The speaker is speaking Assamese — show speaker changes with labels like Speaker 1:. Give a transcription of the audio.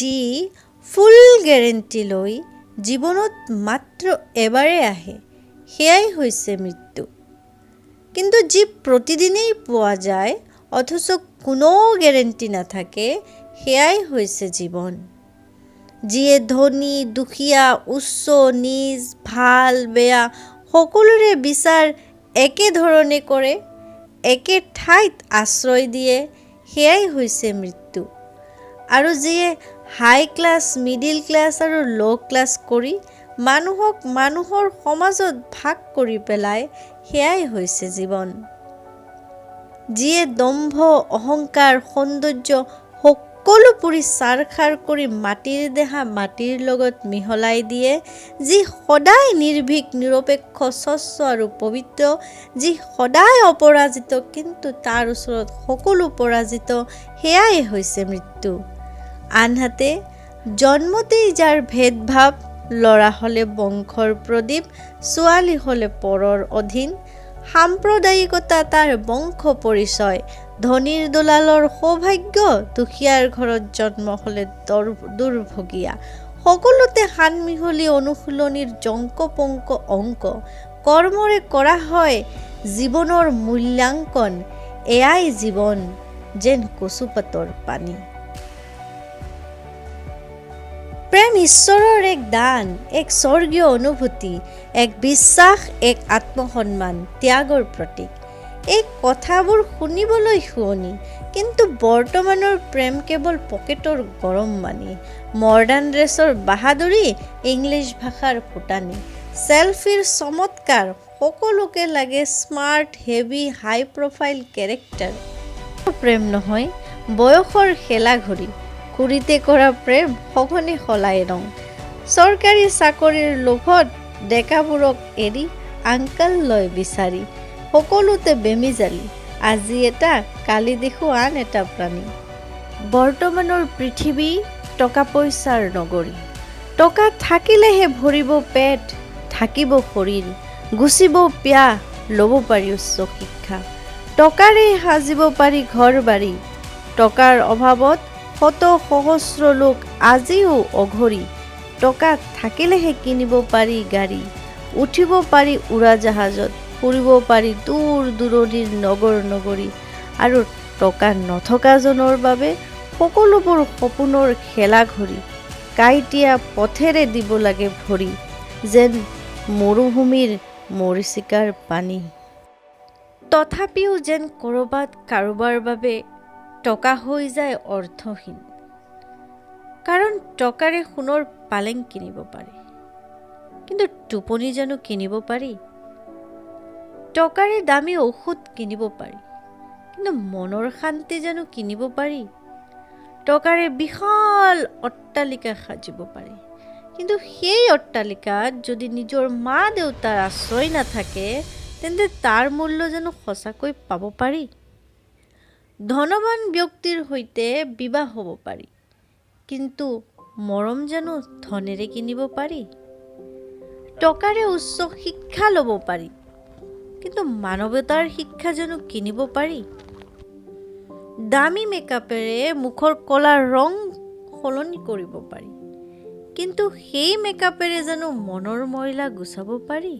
Speaker 1: যি ফুল গেৰেণ্টি লৈ জীৱনত মাত্ৰ এবাৰে আহে, সেয়াই হৈছে মৃত্যু। কিন্তু যি প্ৰতিদিনেই পোৱা যায় অথচ কোনো গেৰেণ্টি নাথাকে, সেয়াই হৈছে জীৱন। যিয়ে ধনী দুখীয়া উচ্চ নীচ ভাল বেয়া সকলোৰে বিচাৰ একেধৰণে কৰে, একে ঠাইত আশ্ৰয় দিয়ে, সেয়াই হৈছে মৃত্যু। আৰু যিয়ে হাই ক্লাছ মিডিল ক্লাছ আৰু ল' ক্লাছ কৰি মানুহক মানুহৰ সমাজত ভাগ কৰি পেলায়, সেয়াই হৈছে জীৱন। যিয়ে দম্ভ অহংকাৰ সৌন্দৰ্য সকলো পুৰি ছাৰখাৰ কৰি মাটিৰ দেহা মাটিৰ লগত মিহলাই দিয়ে, যি সদায় নিৰ্ভীক নিৰপেক্ষ স্বচ্ছ আৰু পবিত্ৰ, যি সদায় অপৰাজিত কিন্তু তাৰ ওচৰত সকলো পৰাজিত, সেয়াই হৈছে মৃত্যু। আনহাতে জন্মতেই যাৰ ভেদভাৱ, ল'ৰা হ'লে বংশৰ প্ৰদীপ, ছোৱালী হ'লে পৰৰ অধীন, সাম্প্ৰদায়িকতা তাৰ বংশ পৰিচয়, ধনীৰ দলালৰ সৌভাগ্য, দুখীয়াৰ ঘৰত জন্ম হ'লে দুৰ্ভগীয়া, সকলোতে সানমিহলি অনুশীলনীৰ জংক পংক অংক, কৰ্মৰে কৰা হয় জীৱনৰ মূল্যাংকন, এয়াই জীৱন যেন কচুপাতৰ পানী। প্ৰেম ঈশ্বৰৰ এক দান, এক স্বৰ্গীয় অনুভূতি, এক বিশ্বাস, এক আত্মসন্মান, ত্যাগৰ প্ৰতীক। এই কথাবোৰ শুনিবলৈ শুৱনি, কিন্তু বৰ্তমানৰ প্ৰেম কেৱল পকেটৰ গৰম মানি, মডাৰ্ণ ড্ৰেছৰ বাহাদুৰি, ইংলিছ ভাষাৰ ফুটানি, চেলফিৰ চমৎকাৰ, সকলোকে লাগে স্মাৰ্ট হেভি হাই প্ৰফাইল কেৰেক্টাৰ। প্ৰেম নহয় বয়সৰ খেলা ঘড়ী, কুৰিতে কৰা প্ৰেম সঘনে সলাই ৰং, চৰকাৰী চাকৰিৰ লোভত ডেকাবোৰক এৰি আংকাল লয় বিচাৰি, সকলোতে বেমিজালি, আজি এটা কালি দেখো আন এটা প্ৰাণী। বৰ্তমানৰ পৃথিৱী টকা পইচাৰ নগৰী, টকা থাকিলেহে ভৰিব পেট, থাকিব শৰীৰ, গুচিব পিয়াহ, ল'ব পাৰি উচ্চ শিক্ষা, টকাৰে সাজিব পাৰি ঘৰ বাৰী, টকাৰ অভাৱত শত সহস্ৰ লোক আজিও অঘৰী, টকা থাকিলেহে কিনিব পাৰি গাড়ী, উঠিব পাৰি উৰাজাহাজত, ফুৰিব পাৰি দূৰ দূৰণিৰ নগৰ নগৰী, আৰু টকা নথকাজনৰ বাবে সকলোবোৰ সপোনৰ খেলা ঘড়ী, কাঁইটীয়া পথেৰে দিব লাগে ভৰি, যেন মৰুভূমিৰ মৰীচিকাৰ পানী। তথাপিও যেন ক'ৰবাত কাৰোবাৰ বাবে টকা হৈ যায় অৰ্থহীন, কাৰণ টকাৰে সোণৰ পালেং কিনিব পাৰি, কিন্তু টোপনি জানো কিনিব পাৰি? টকাৰে দামী ঔষধ কিনিব পাৰি, কিন্তু মনৰ শান্তি জানো কিনিব পাৰি? টকাৰে বিশাল অট্টালিকা সাজিব পাৰি, কিন্তু সেই অট্টালিকাত যদি নিজৰ মা দেউতাৰ আশ্ৰয় নাথাকে, তেন্তে তাৰ মূল্য জানো সঁচাকৈ পাব পাৰি? ধনৱান ব্যক্তিৰ সৈতে বিবাহ হ'ব পাৰি, কিন্তু মৰম জানো ধনেৰে কিনিব পাৰি? টকাৰে উচ্চ শিক্ষা ল'ব পাৰি, কিন্তু মানৱতাৰ শিক্ষা জানো কিনিব পাৰি? দামী মেকআপেৰে মুখৰ কলা ৰং সলনি কৰিব পাৰি, কিন্তু সেই মেকআপেৰে জানো মনৰ ময়লা গুচাব পাৰি?